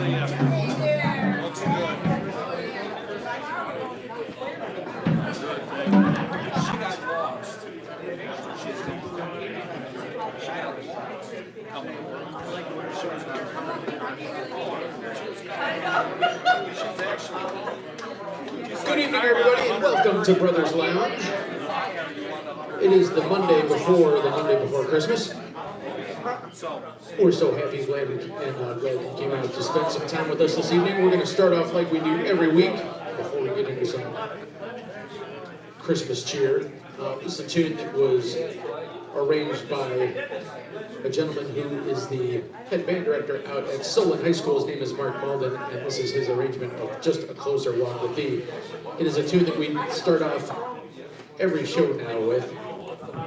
Good evening, everybody, and welcome to Brothers Lounge. It is the Monday before Christmas. We're so happy, glad you came out to spend some time with us this evening. We're going to start off like we do every week before we get into some Christmas cheer. This is a tune that was arranged by a gentleman who is the head band director out at Solon High School. His name is Mark Malden, and this is his arrangement of Just a Closer Walk with Thee. It is a tune that we start off every show now with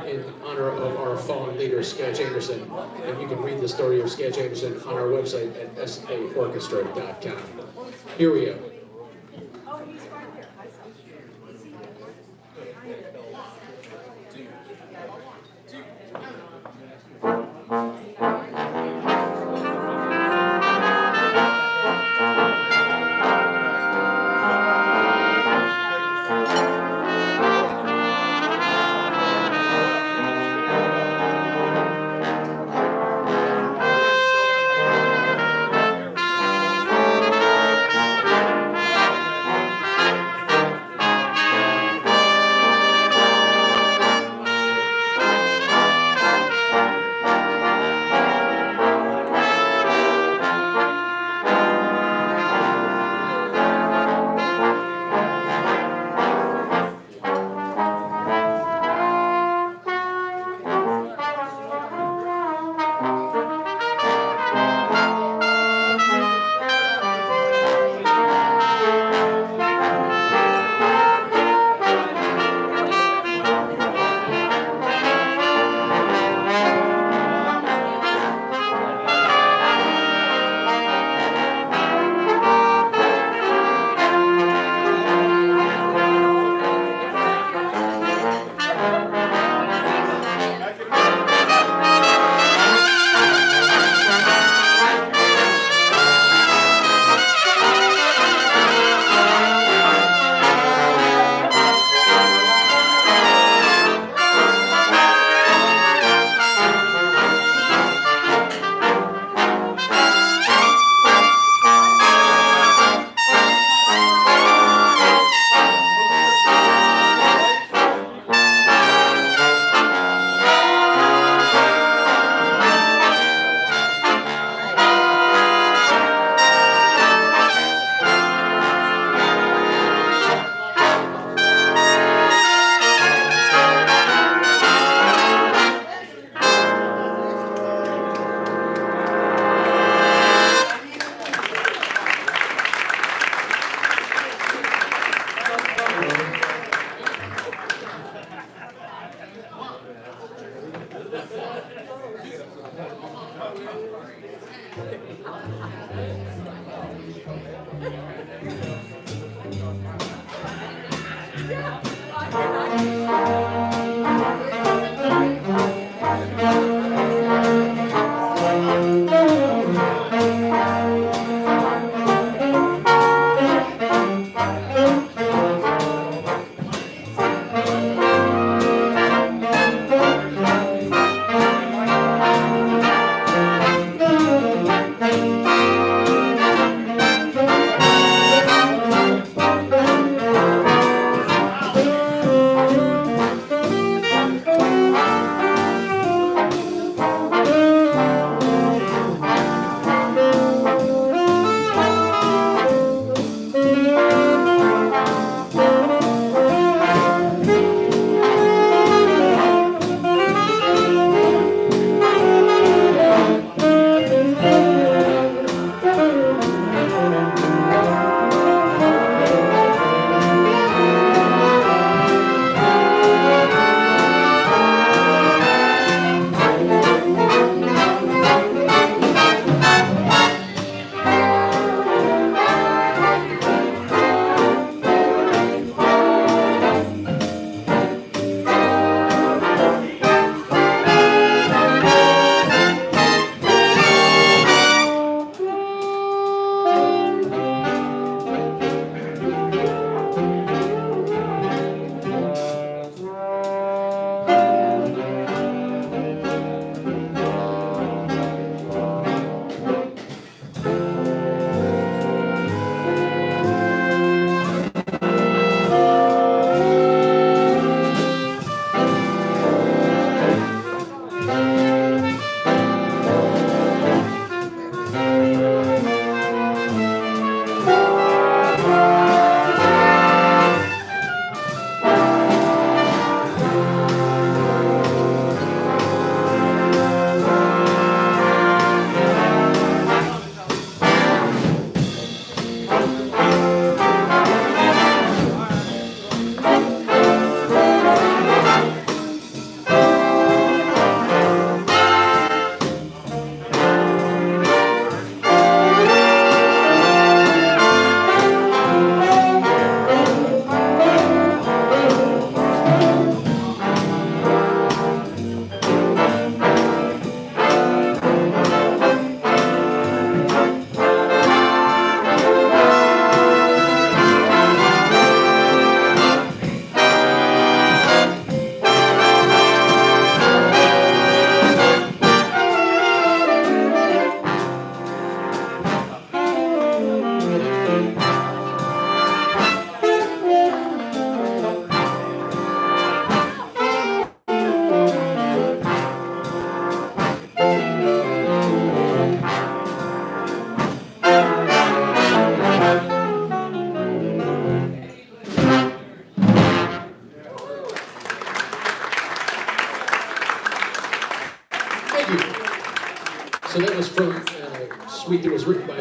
in honor of our fallen leader, Skatch Anderssen. And you can read the story of Skatch Anderssen on our website at saorchestra.com. Here we go.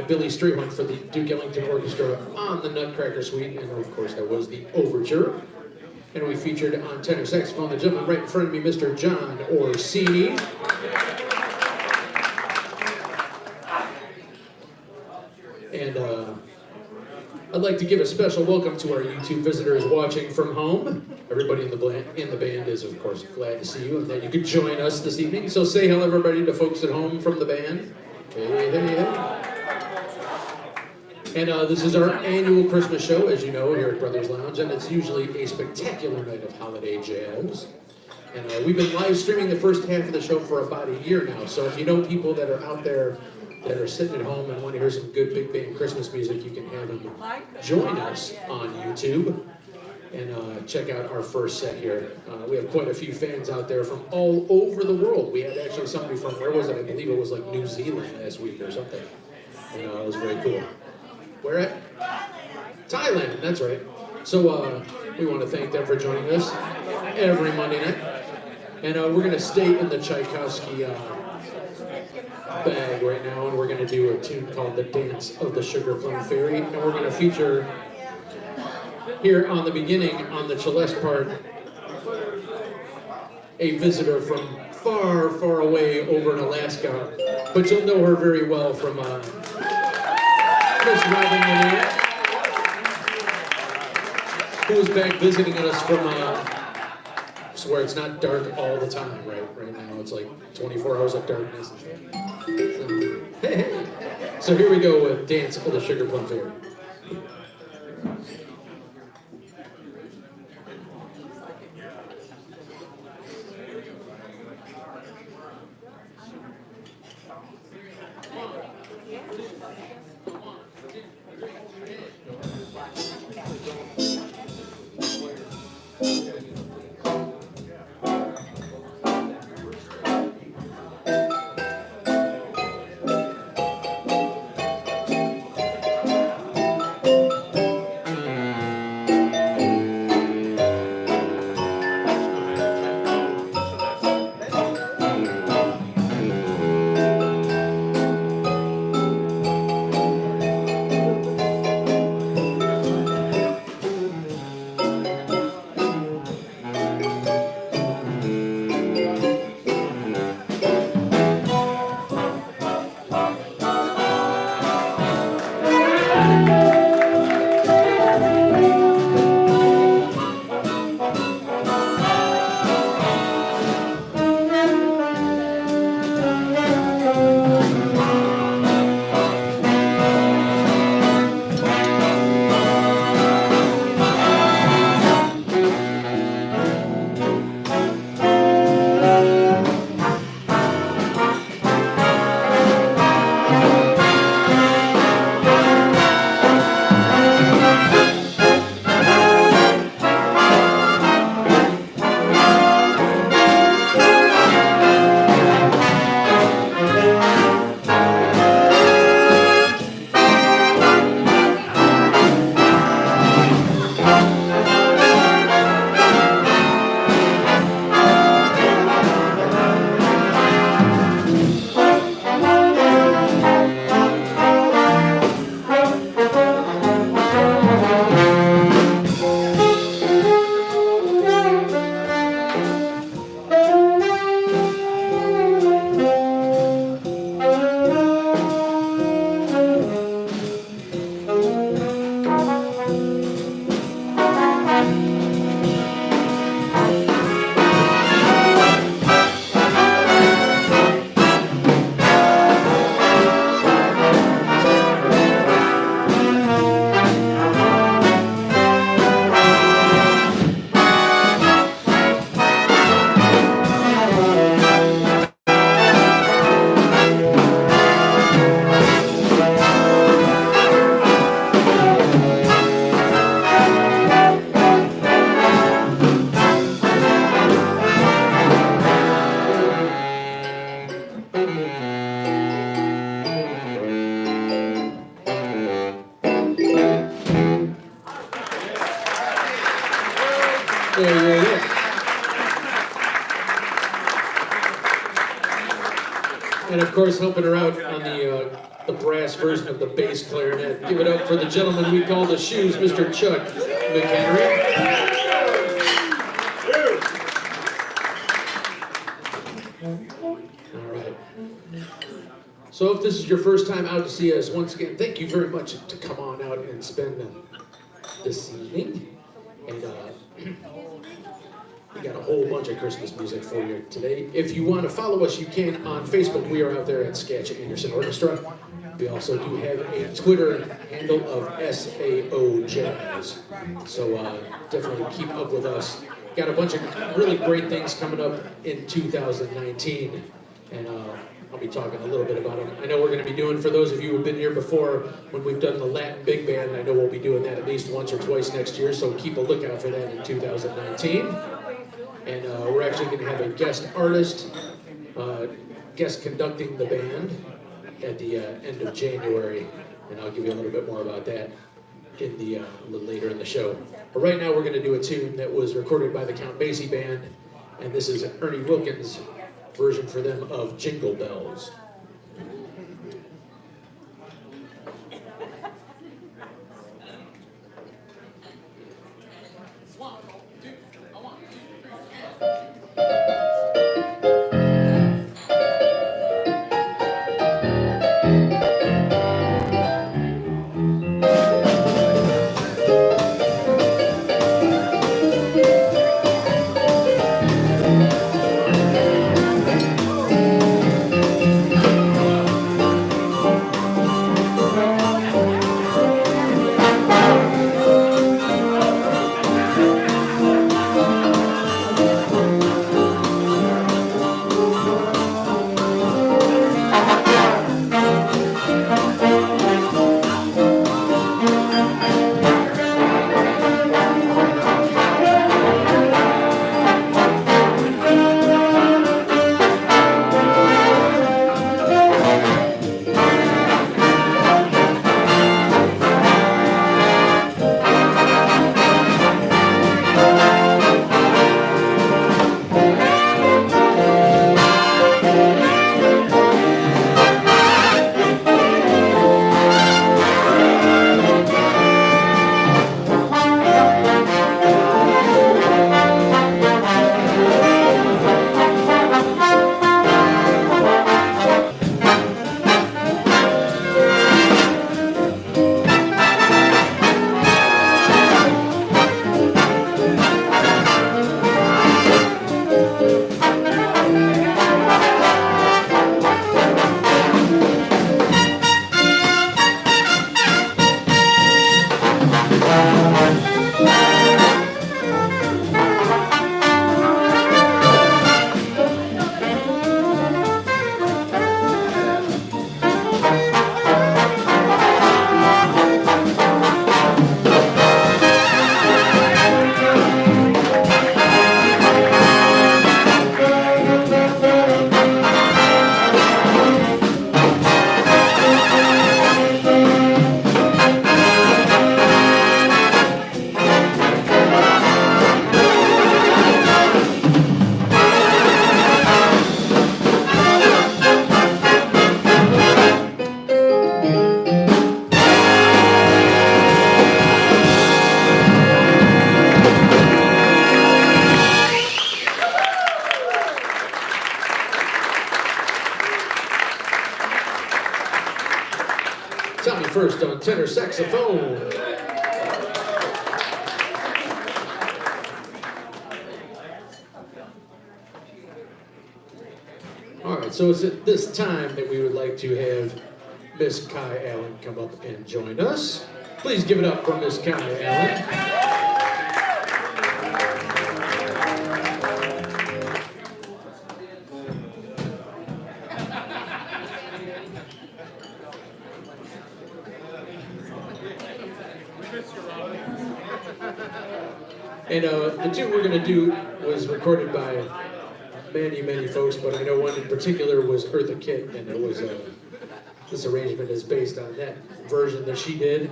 Billy Strayhorn for the Duke Ellington Orchestra on the Nutcracker Suite, and of course that was the overture. And we featured on tenor saxophone the gentleman right in front of me, Mr. John Orsini. And I'd like to give a special welcome to our YouTube visitors watching from home. Everybody in the band is, of course, glad to see you and that you could join us this evening. So say hello, everybody, to folks at home from the band. Hey, hey, hey. And this is our annual Christmas show, as you know, here at Brothers Lounge, and it's usually a spectacular night of holiday jazz. And we've been live streaming the first half of the show for about a year now, so if you know people that are out there that are sitting at home and want to hear some good big band Christmas music, you can have them join us on YouTube and check out our first set here. We have quite a few fans out there from all over the world. We had actually somebody from, where was it? I believe it was like New Zealand last week or something. And it was very cool. Where at? Thailand, that's right. So we want to thank them for joining us every Monday night. And we're going to stay in the Tchaikovsky bag right now, and we're going to do a tune called The Dance of the Sugar Plum Fairy, and we're going to feature here on the beginning, on the celeste part, a visitor from far, far away over in Alaska, but you'll know her very well from Miss Robin Lanier, who is back visiting us from, where it's not dark all the time, right now it's like 24 hours of darkness and stuff. So here we go with Dance of the Sugar Plum Fairy. And of course, helping her out on the brass version of the bass clarinet. Give it up for the gentleman we call the shoes, Mr. Chuck McHenry. All right. So if this is your first time out to see us, once again, thank you very much to come on out and spend this evening. And we got a whole bunch of Christmas music for you today. If you want to follow us, you can on Facebook. We are out there at Skatch Anderssen Orchestra. We also do have a Twitter handle of SAO Jazz. So definitely keep up with us. Got a bunch of really great things coming up in 2019. And I'll be talking a little bit about them. I know we're going to be doing, for those of you who've been here before, when we've done the Latin Big Band, I know we'll be doing that at least once or twice next year, so keep a lookout for that in 2019. And we're actually going to have a guest artist, guest conducting the band at the end of January, and I'll give you a little bit more about that in the a little later in the show. But right now we're going to do a tune that was recorded by the Count Basie Band, and this is Ernie Wilkins' version for them of Jingle Bells. Tommy First on tenor saxophone. All right, so it's at this time that we would like to have Miss Kai Allen come up and join us. Please give it up for Miss Kai Allen. And the tune we're going to do was recorded by many folks, but I know one in particular was Eartha Kitt, and it was this arrangement is based on that version that she did.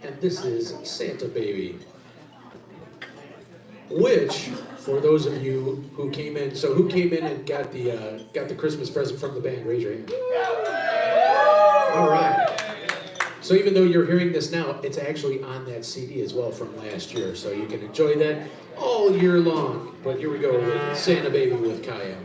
And this is Santa Baby, which, for those of you who came in, so who came in and got the Christmas present from the band? Raise your hand. All right. So even though you're hearing this now, it's actually on that CD as well from last year, so you can enjoy that all year long. But here we go with Santa Baby with Kaya.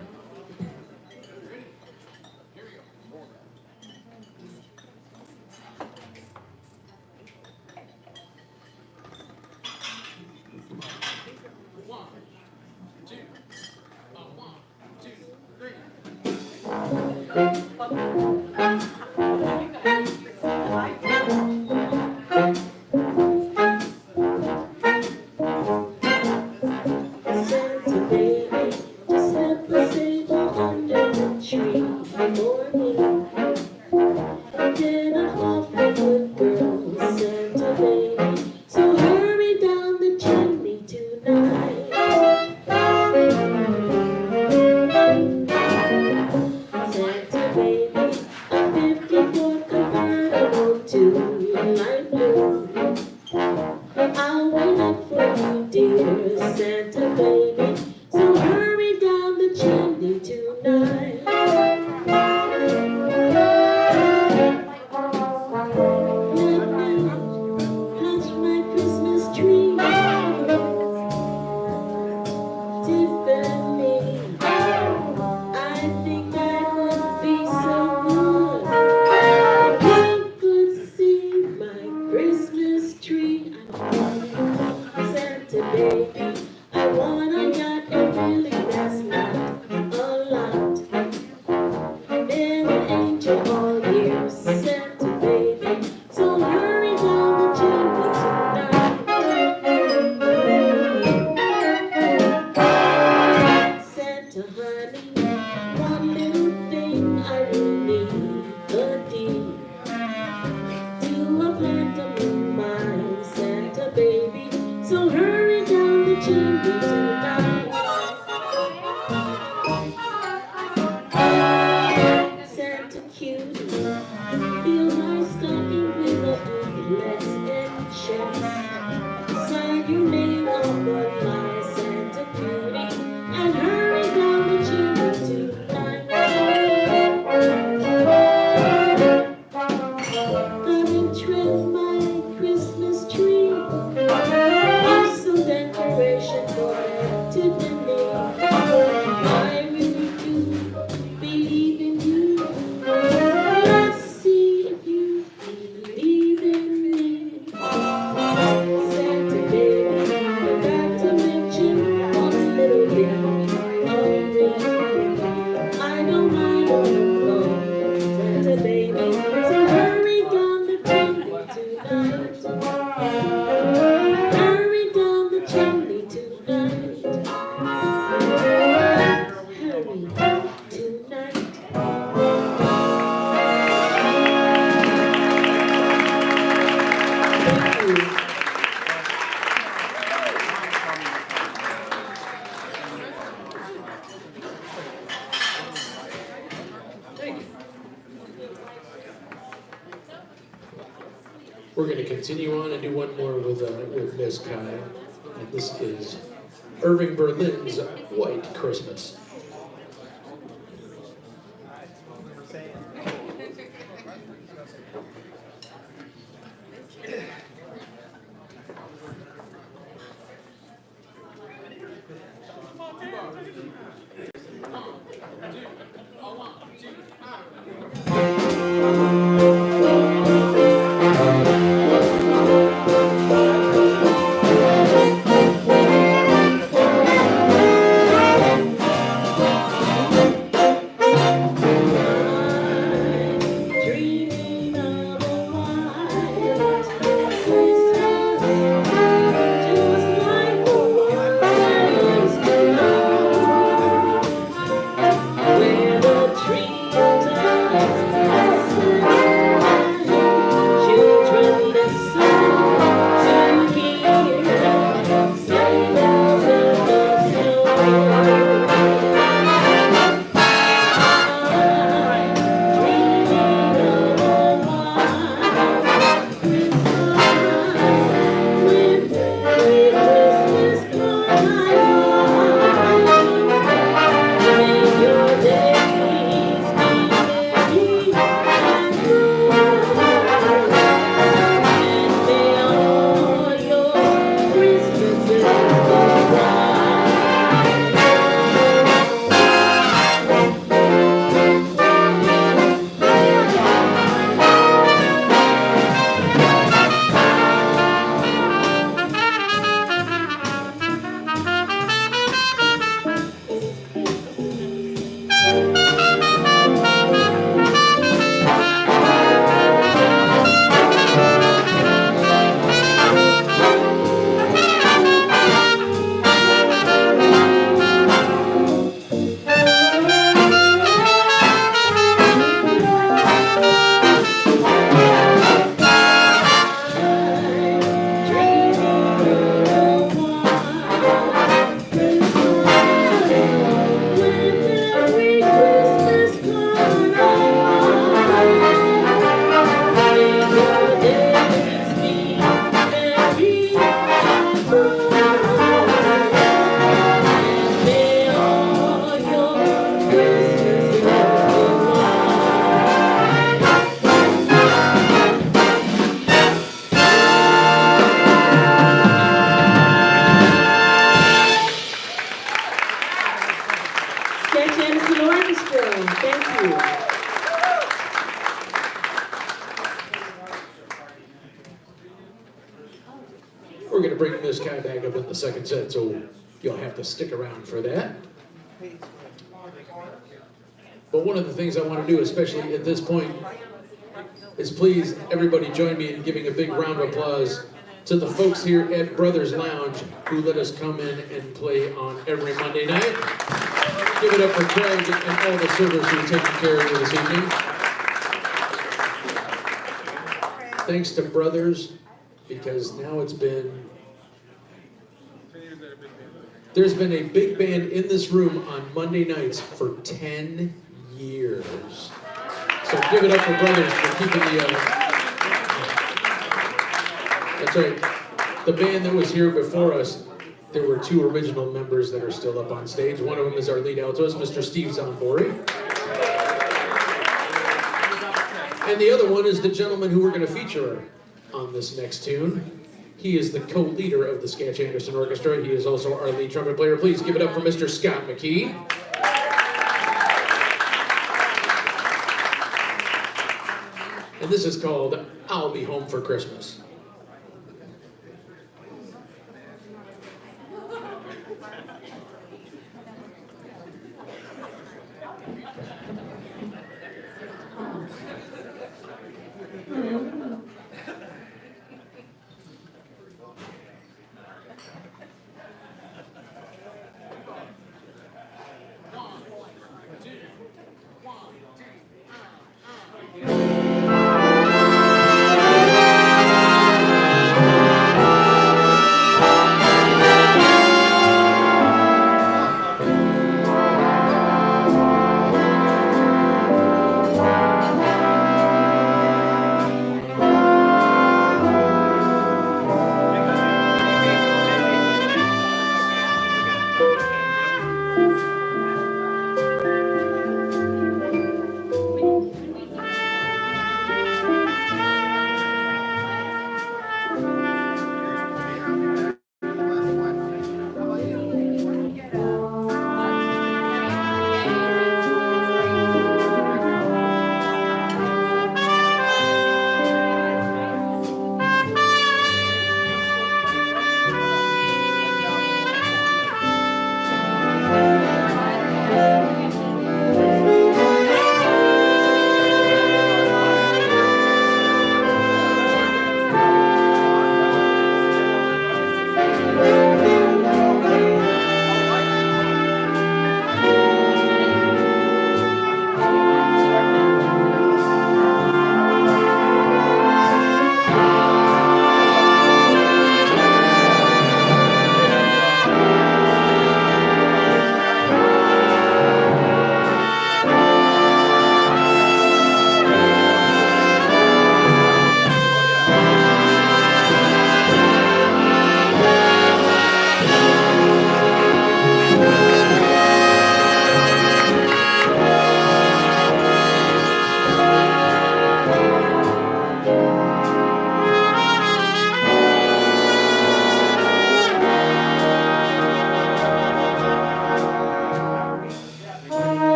We're going to continue on and do one more with Miss Kaya. And this is Irving Berlin's White Christmas. We're going to bring this guy back up in the second set, so you'll have to stick around for that. But one of the things I want to do, especially at this point, is please everybody join me in giving a big round of applause to the folks here at Brothers Lounge who let us come in and play on every Monday night. Give it up for Craig and all the servers who are taking care of you this evening. Thanks to Brothers, because now there's been a big band in this room on Monday nights for 10 years. So give it up for Brothers for keeping that's right. The band that was here before us, there were 2 original members that are still up on stage. One of them is our lead altoist, Mr. Steve Zambori. And the other one is the gentleman who we're going to feature on this next tune. He is the co-leader of the Skatch Anderssen Orchestra. He is also our lead trumpet player. Please give it up for Mr. Scott McKee. And this is called I'll Be Home for Christmas.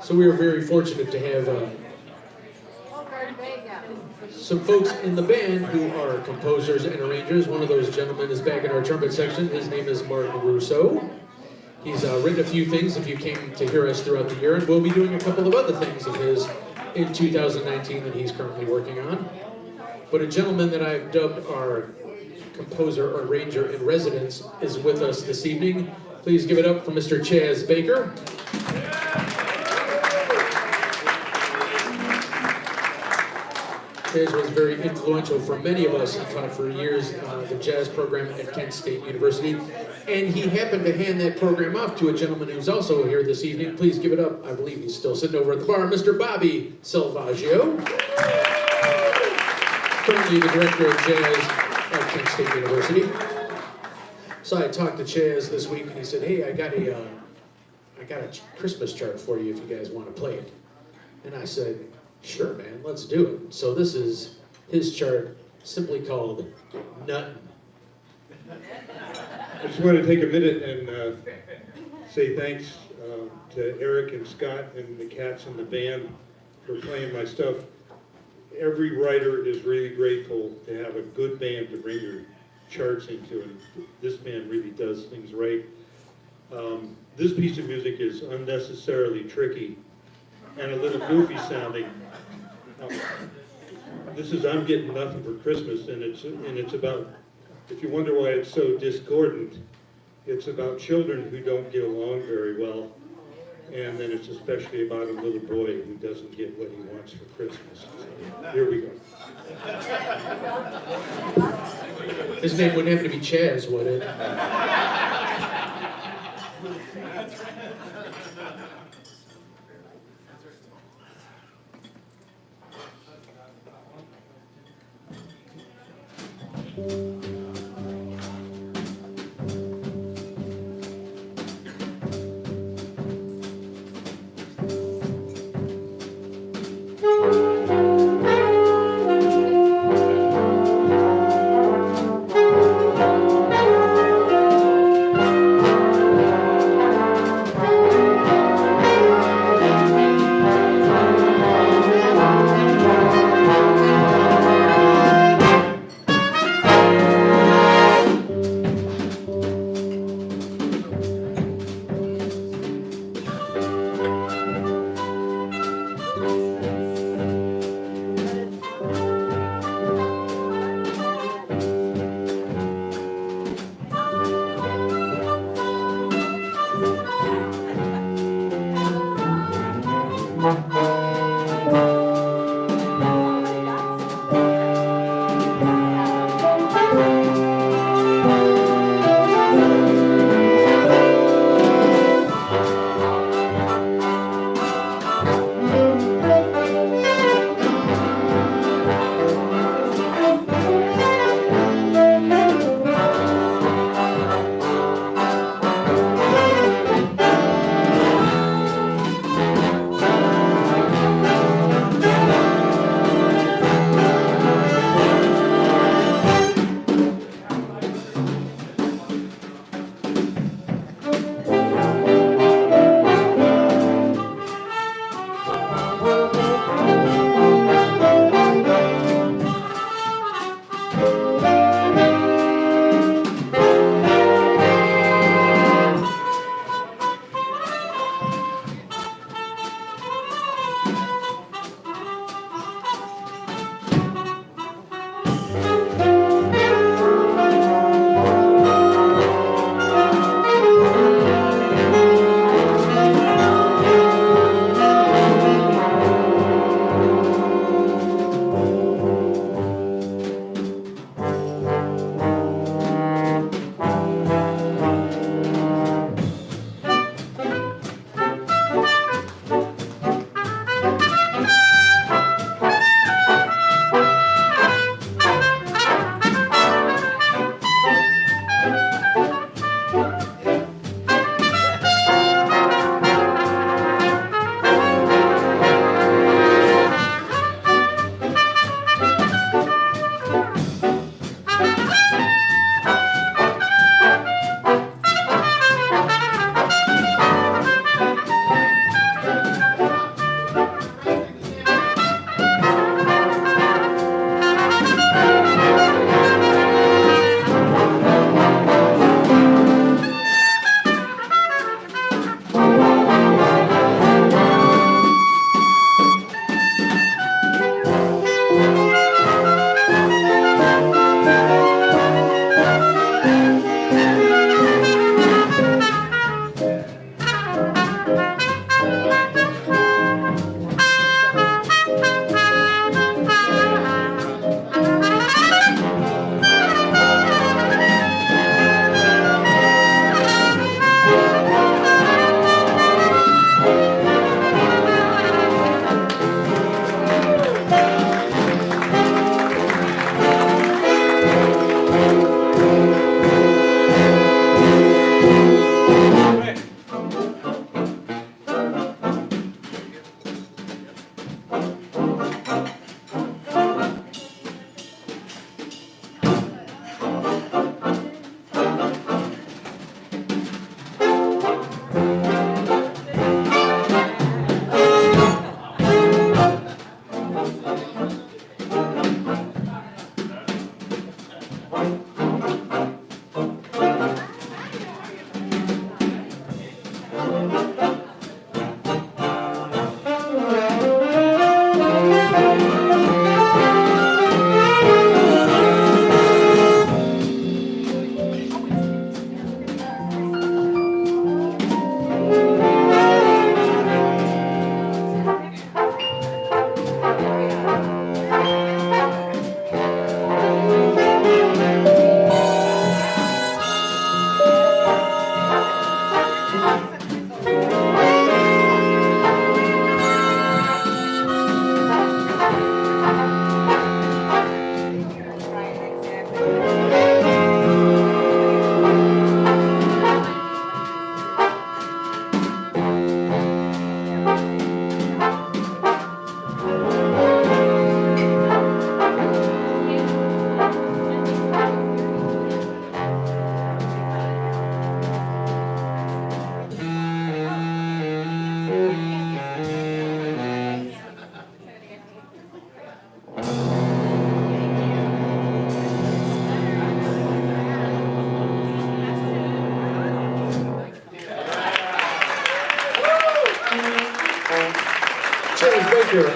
So we are very fortunate to have some folks in the band who are composers and arrangers. One of those gentlemen is back in our trumpet section. His name is Martin Russo. He's written a few things if you came to hear us throughout the year, and we'll be doing a couple of other things of his in 2019 that he's currently working on. But a gentleman that I've dubbed our composer or arranger in residence is with us this evening. Please give it up for Mr. Chaz Baker. Chaz was very influential for many of us. He taught for years the jazz program at Kent State University. And he happened to hand that program off to a gentleman who's also here this evening. Please give it up. I believe he's still sitting over at the bar, Mr. Bobby Salvaggio. Currently the director of jazz at Kent State University. So I talked to Chaz this week and he said, hey, I got a Christmas chart for you if you guys want to play it. And I said, sure, man, let's do it. So this is his chart, simply called Nuttin'. I just want to take a minute and say thanks to Eric and Scott and the cats in the band for playing my stuff. Every writer is really grateful to have a good band to bring your charts into, and this band really does things right. This piece of music is unnecessarily tricky and a little goofy sounding. This is I'm Getting Nothing for Christmas, and it's about, if you wonder why it's so discordant, it's about children who don't get along very well, and then it's especially about a little boy who doesn't get what he wants for Christmas. So, here we go. His name wouldn't have to be Chaz, would it?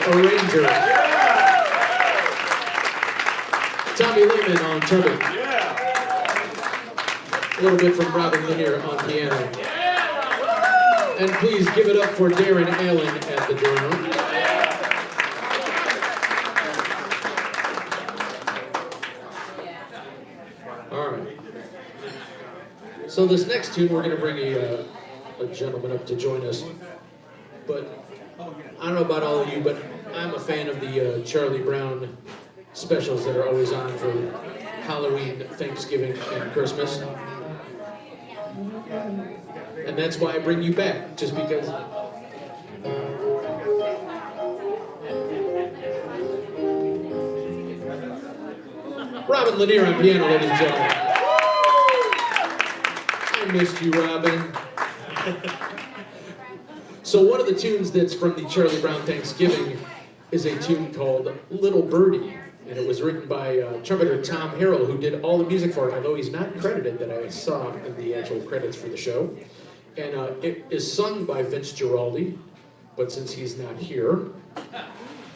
arranger. Tommy Lehman on trumpet. A little bit from Robin Lanier on piano. And please give it up for Darren Allen at the drum. All right. So this next tune, we're going to bring a gentleman up to join us. But I don't know about all of you, but I'm a fan of the Charlie Brown specials that are always on for Halloween, Thanksgiving, and Christmas. And that's why I bring you back, just because. Robin Lanier on piano, ladies and gentlemen. I missed you, Robin. So one of the tunes that's from the Charlie Brown Thanksgiving is a tune called Little Birdie. And it was written by trumpeter Tom Harrell, who did all the music for it, although he's not credited that I saw in the actual credits for the show. And it is sung by Vince Giraldi, but since he's not here,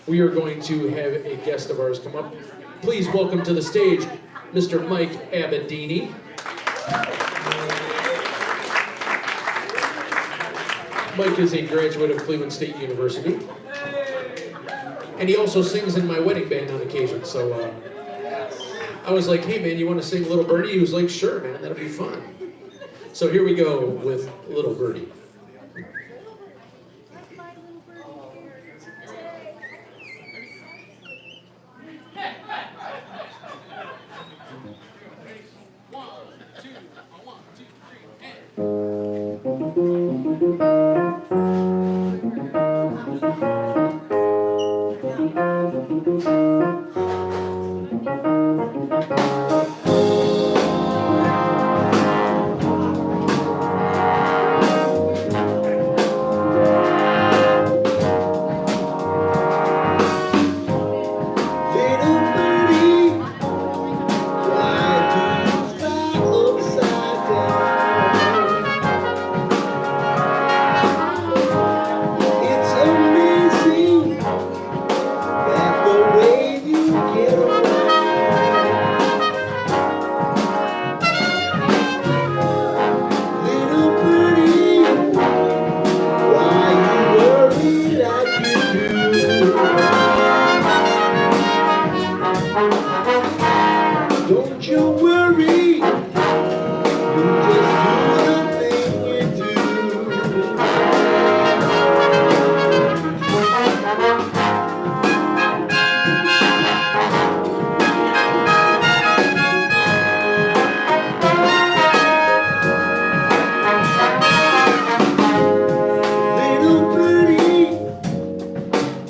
we are going to have a guest of ours come up. Please welcome to the stage, Mr. Mike Abadini. Mike is a graduate of Cleveland State University. And he also sings in my wedding band on occasion, so I was like, hey man, you want to sing Little Birdie? He was like, sure man, that'll be fun. So here we go with Little Birdie.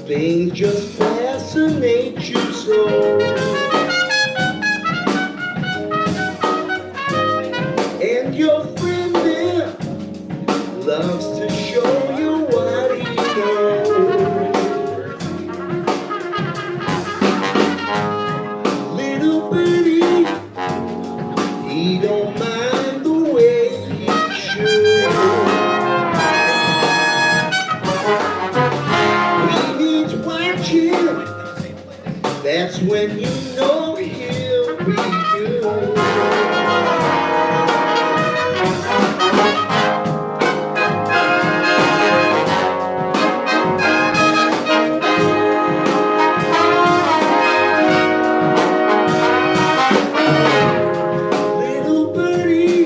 Things just fascinate you so. And your friend there loves to show you what he knows. Little birdie, he don't mind the way he should. That's when you know he'll be good. Little birdie,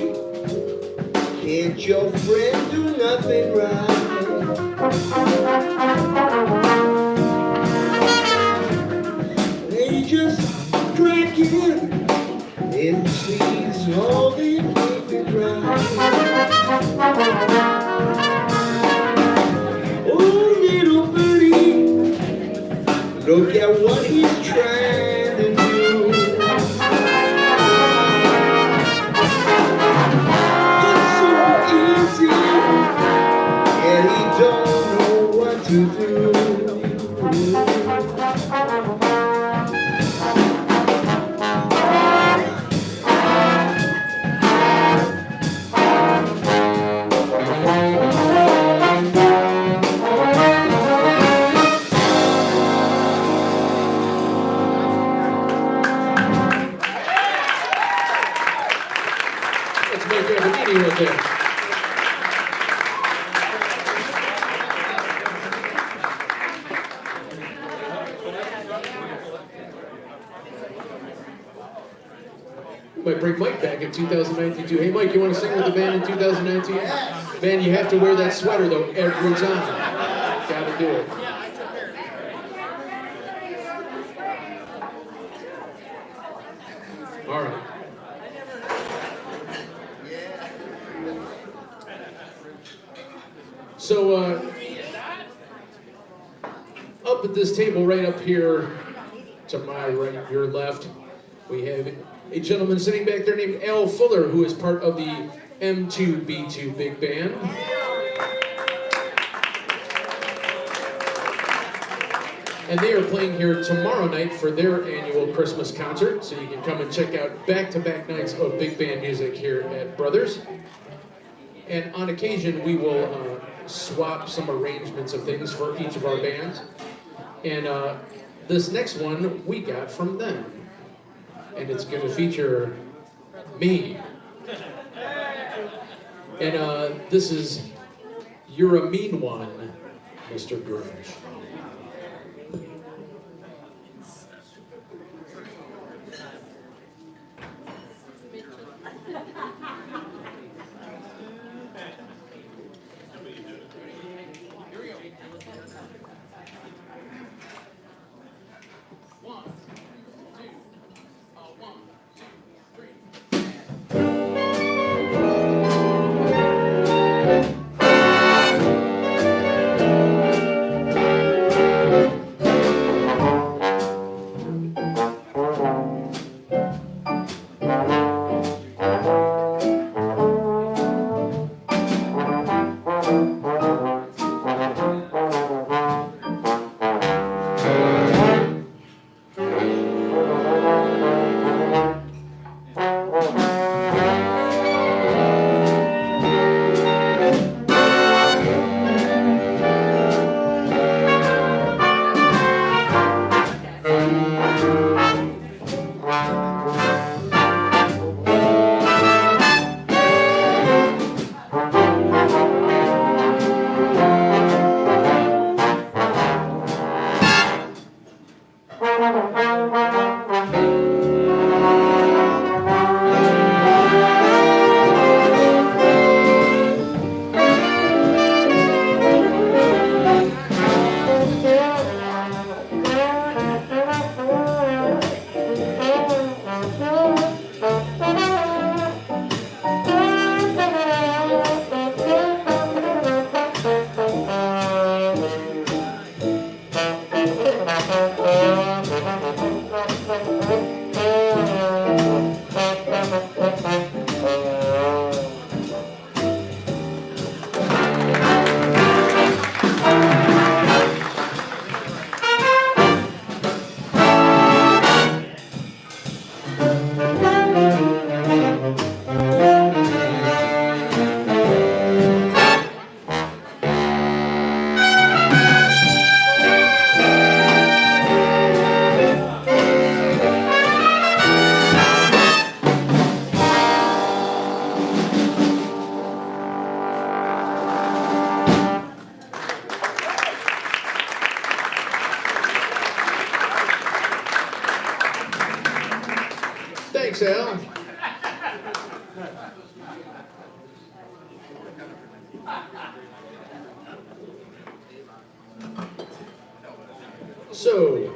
can't your friend do nothing right? Just crack it and sees all the keep it dry. Oh, little birdie, look at what he's trying to do. It's so easy, and he don't know what to do. me right there. Might bring Mike back in 2019 too. Hey Mike, you want to sing with the band in 2019? Man, you have to wear that sweater though every time. Gotta do it. All right. So, up at this table right up here, to my right, your left, we have a gentleman sitting back there named Al Fuller, who is part of the M2B2 Big Band. And they are playing here tomorrow night for their annual Christmas concert, so you can come and check out back-to-back nights of big band music here at Brothers. And on occasion, we will swap some arrangements of things for each of our bands. And this next one we got from them. And it's going to feature me. And this is You're a Mean One, Mr. Grunge. Thanks, Al. So,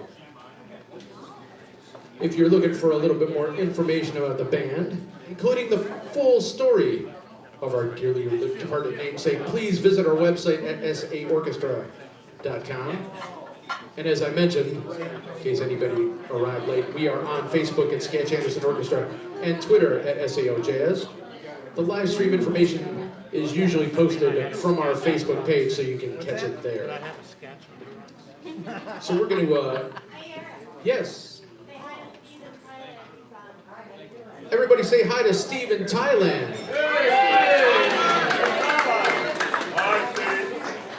if you're looking for a little bit more information about the band, including the full story of our dearly departed namesake, please visit our website at saorchestra.com. And as I mentioned, in case anybody arrived late, we are on Facebook at Skatch Anderssen Orchestra and Twitter at SAO Jazz. The live stream information is usually posted from our Facebook page, so you can catch it there. So we're going to, yes. Everybody say hi to Steve in Thailand.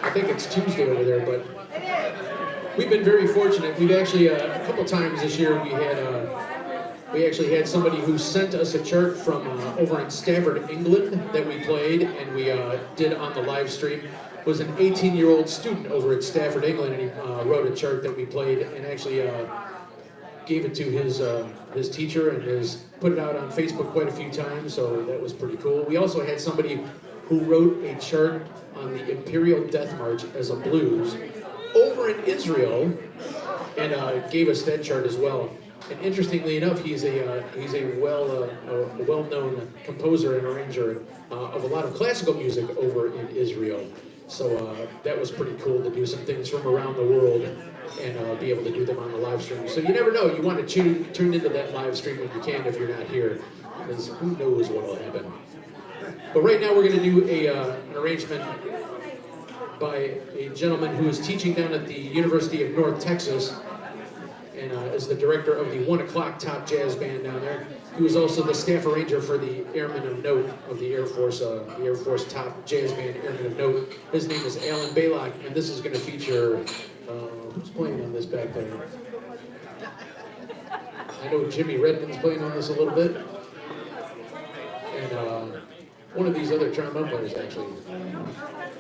I think it's Tuesday over there, but we've been very fortunate. We've actually, a couple times this year, we had We actually had somebody who sent us a chart from over in Stafford, England, that we played, and we did on the live stream. It was an 18-year-old student over at Stafford, England, and he wrote a chart that we played, and actually gave it to his teacher, and has put it out on Facebook quite a few times, so that was pretty cool. We also had somebody who wrote a chart on the Imperial Death March as a blues over in Israel, and gave us that chart as well. And interestingly enough, he's a well-known composer and arranger of a lot of classical music over in Israel. So that was pretty cool to do some things from around the world and be able to do them on the live stream. So you never know, you want to tune into that live stream when you can if you're not here, because who knows what will happen. But right now we're going to do an arrangement by a gentleman who is teaching down at the University of North Texas, and is the director of the 1 O'Clock Top Jazz Band down there. He was also the staff arranger for the Airmen of Note of the Air Force Top Jazz Band, Airmen of Note. His name is Alan Baylock, and this is going to feature, who's playing on this back there? I know Jimmy Redman's playing on this a little bit, and one of these other trombone players actually,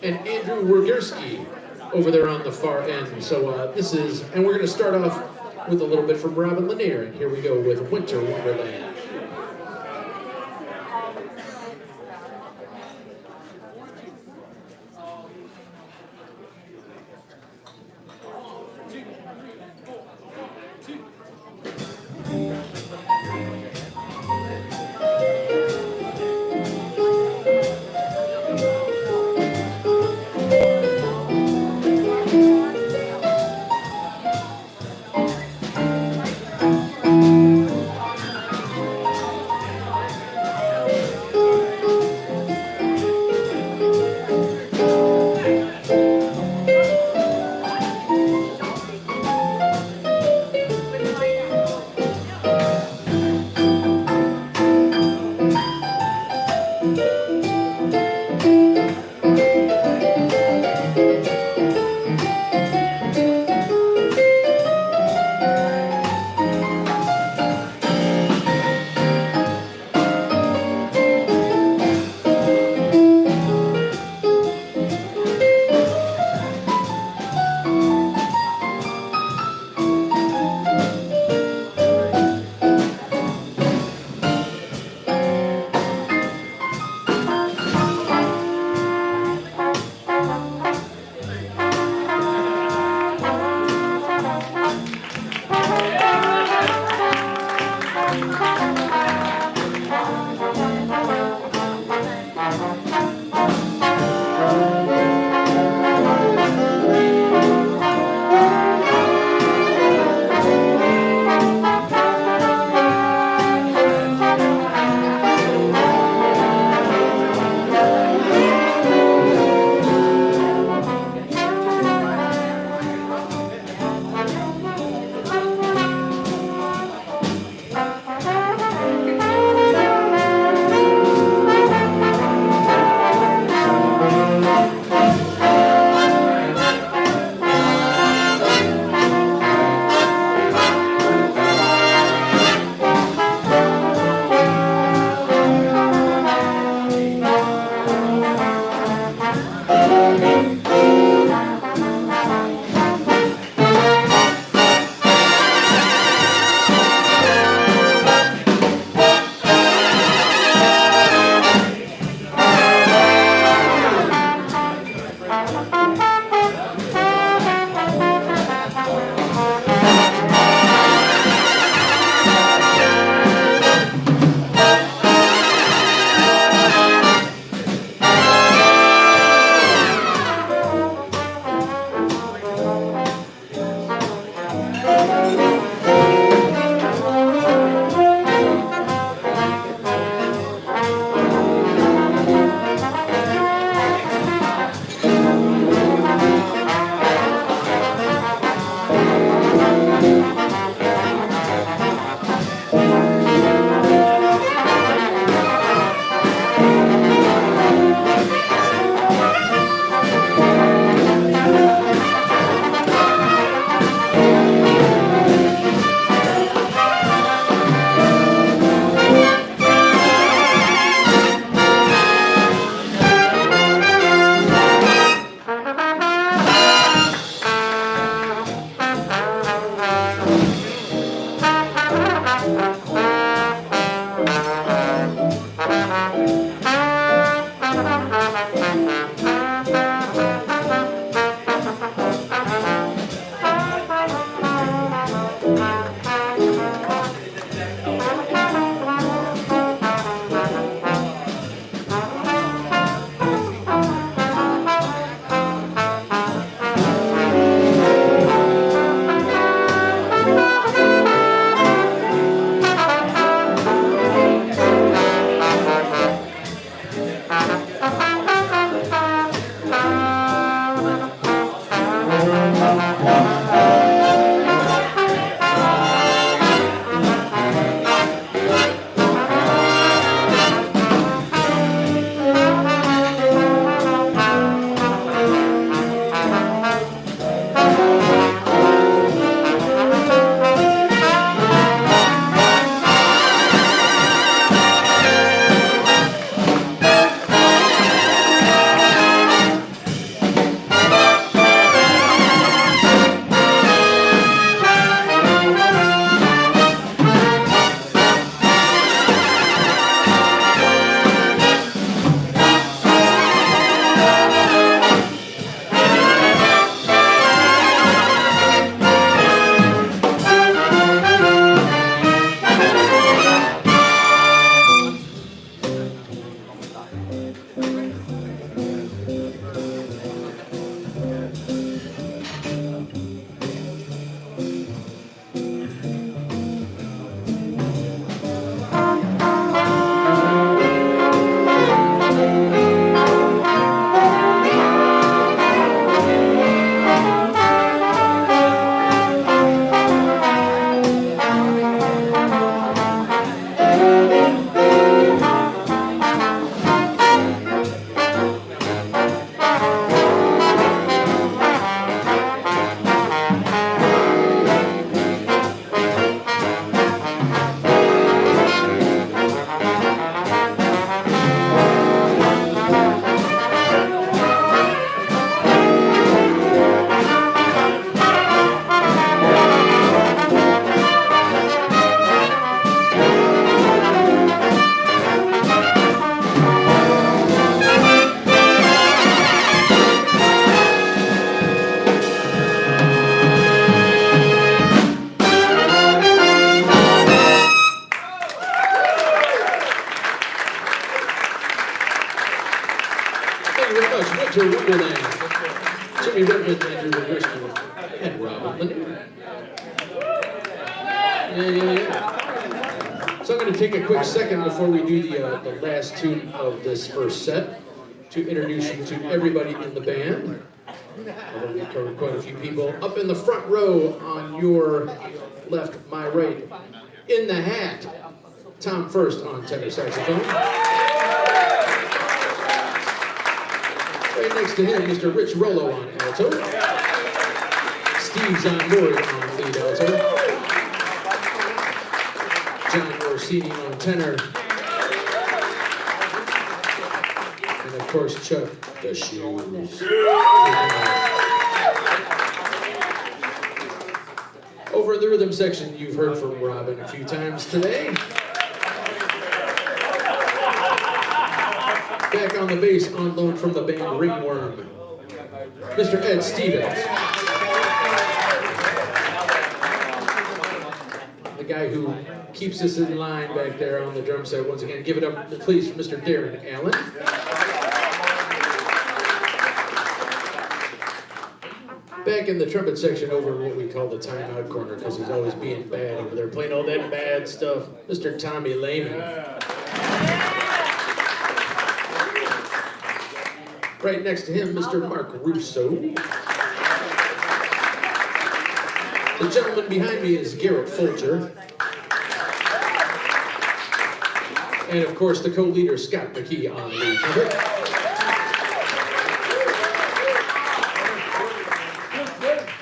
and Andrew Wergerski over there on the far end. So this is, and we're going to start off with a little bit from Robin Lanier, and here we go with Winter Wonderland. Walter Wimbledon, Jimmy Redmond, Andrew Wirsky, and Robin Lanier. Yeah. So I'm going to take a quick second before we do the last tune of this first set to introduce you to everybody in the band. Although we've covered quite a few people. Up in the front row on your left, my right, in the hat, Tom First on tenor saxophone. Right next to him, Mr. Rich Rollo on alto. Steve Zonmori on lead alto. John Orsini on tenor. And of course, Chuck the Shoes. Over in the rhythm section, you've heard from Robin a few times today. Back on the bass, on loan from the band Ringworm, Mr. Ed Stevens. The guy who keeps us in line back there on the drum set. Once again, give it up, please, for Mr. Darren Allen. Back in the trumpet section over in what we call the timeout corner, because he's always being bad over there, playing all that bad stuff, Mr. Tommy Lehman. Right next to him, Mr. Mark Russo. The gentleman behind me is Garrett Folger. And of course, the co-leader, Scott McKee on lead trumpet.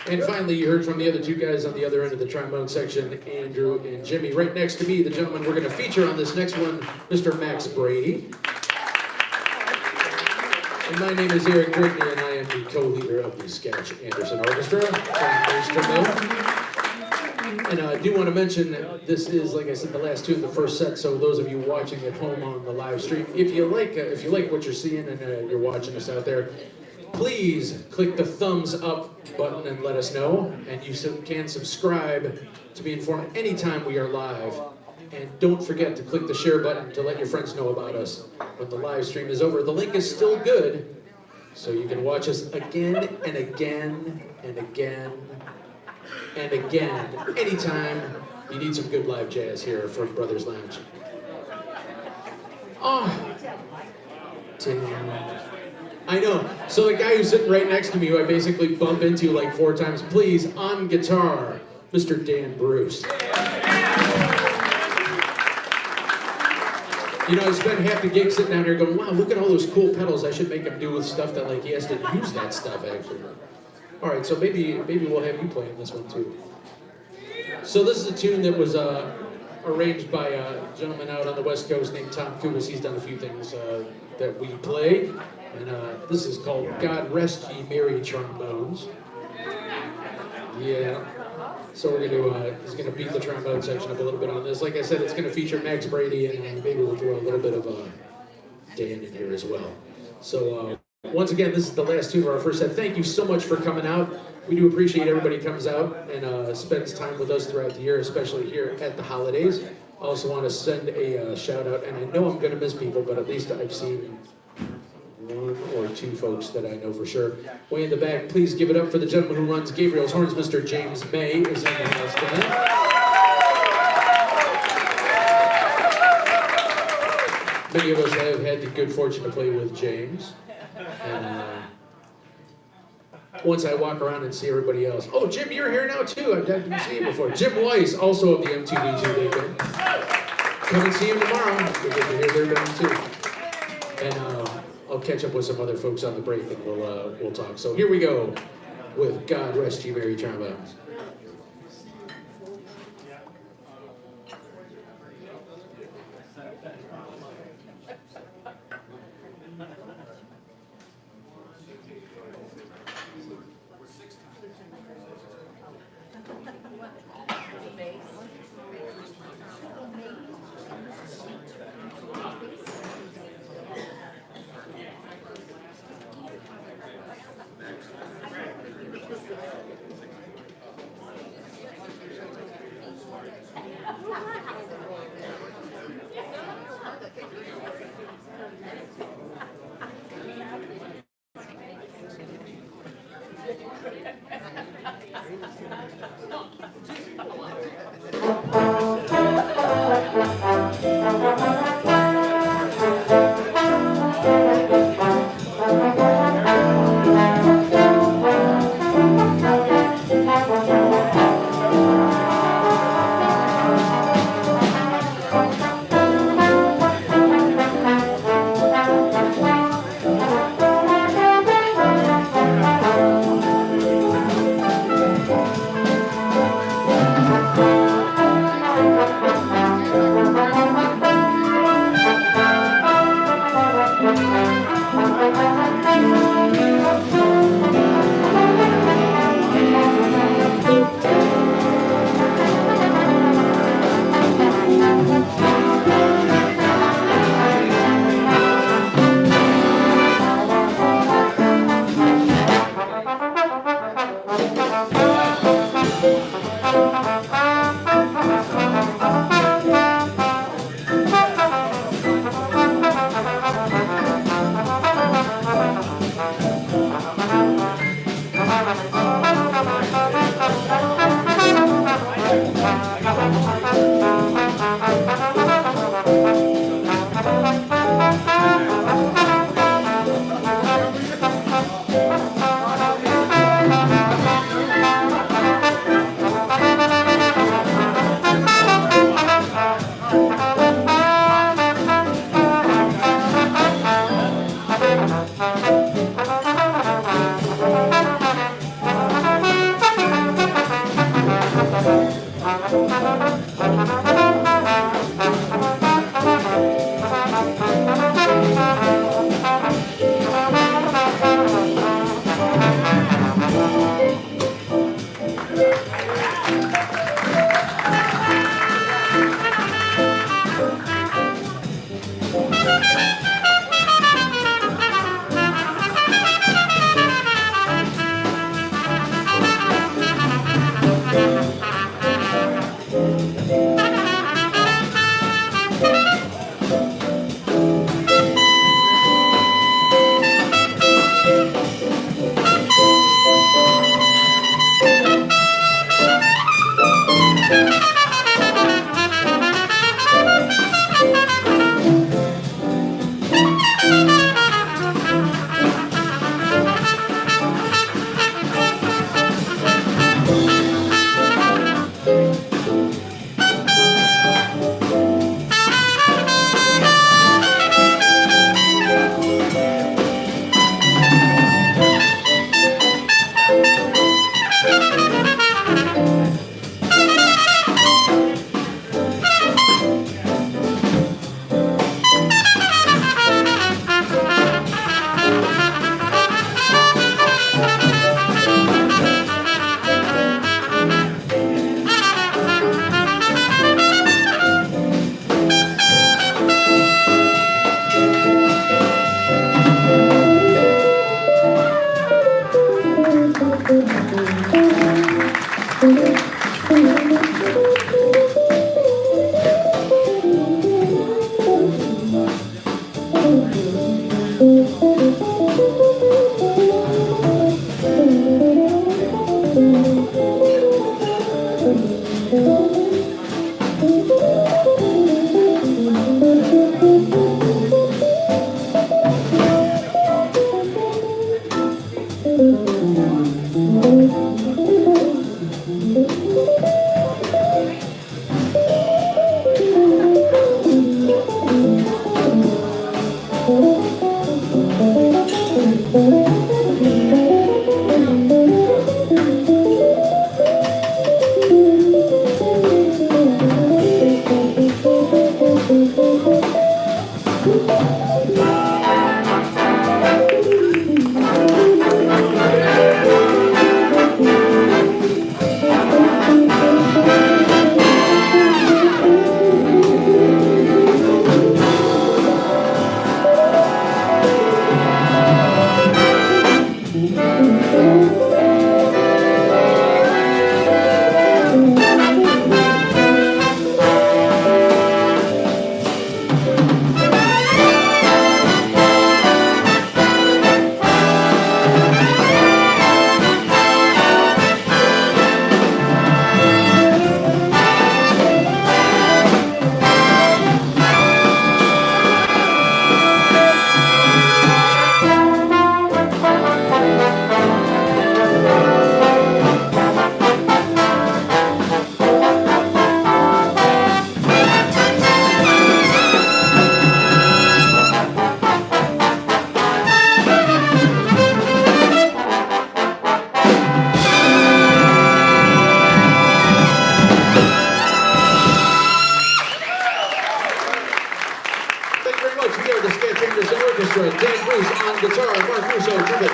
And finally, you heard from the other two guys on the other end of the trombone section, Andrew and Jimmy. Right next to me, the gentleman we're going to feature on this next one, Mr. Max Brady. And my name is Eric Brittany, and I am the co-leader of the Skatch Anderssen Orchestra. And I do want to mention, this is, like I said, the last tune of the first set, so those of you watching at home on the live stream, if you like what you're seeing and you're watching us out there, please click the thumbs up button and let us know. And you can subscribe to be informed anytime we are live. And don't forget to click the share button to let your friends know about us when the live stream is over. The link is still good, so you can watch us again and again and again and again anytime you need some good live jazz here from Brothers Lounge. Oh, damn. I know. So the guy who's sitting right next to me, who I basically bump into like 4 times, please, on guitar, Mr. Dan Bruce. You know, I spent half the gig sitting down here going, wow, look at all those cool pedals. I should make him do with stuff that, like, he has to use that stuff, actually. All right, so maybe we'll have you playing this one, too. So this is a tune that was arranged by a gentleman out on the West Coast named Tom Kubis. He's done a few things that we play. And this is called God Rest Ye Merry Trombones. Yeah. So we're he's gonna beat the trombone section up a little bit on this. Like I said, it's gonna feature Max Brady, and maybe we'll throw a little bit of Dan in here as well. So once again, this is the last tune of our first set. Thank you so much for coming out. We do appreciate everybody comes out and spends time with us throughout the year, especially here at the holidays. I also want to send a shout out, and I know I'm gonna miss people, but at least I've seen 1 or 2 folks that I know for sure. Way in the back, please give it up for the gentleman who runs Gabriel's Horns, Mr. James May is in the house tonight. Many of us have had the good fortune to play with James. And once I walk around and see everybody else, oh, Jim, you're here now too. I didn't see you before. Jim Weiss, also of the MTV2 Day Band. Come and see him tomorrow. You'll get to hear their band too. And I'll catch up with some other folks on the break and we'll talk. So here we go with God Rest Ye Merry Trombones. Orchestra, Dan Bruce on guitar, Mark Russo, trumpet,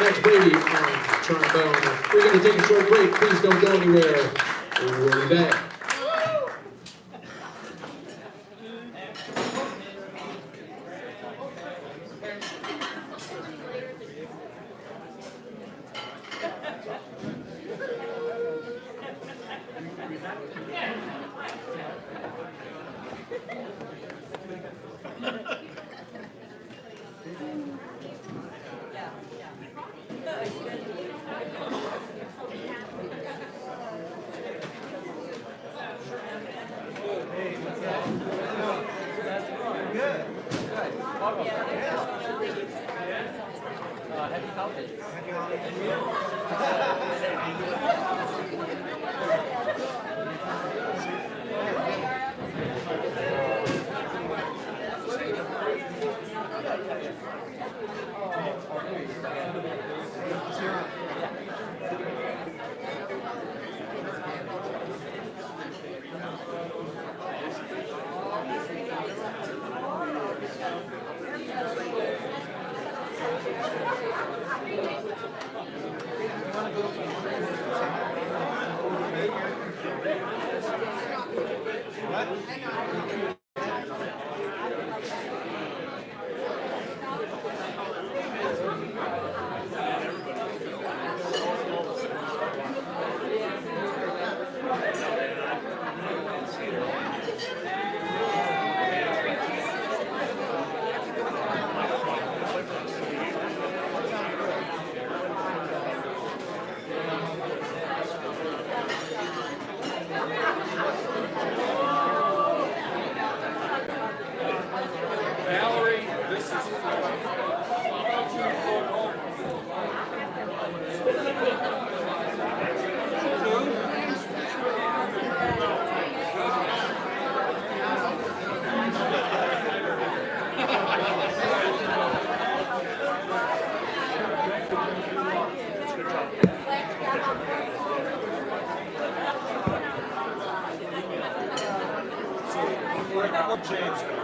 Max Brady on trombone. We're going to take a short break. Please don't go anywhere. We'll be back. James.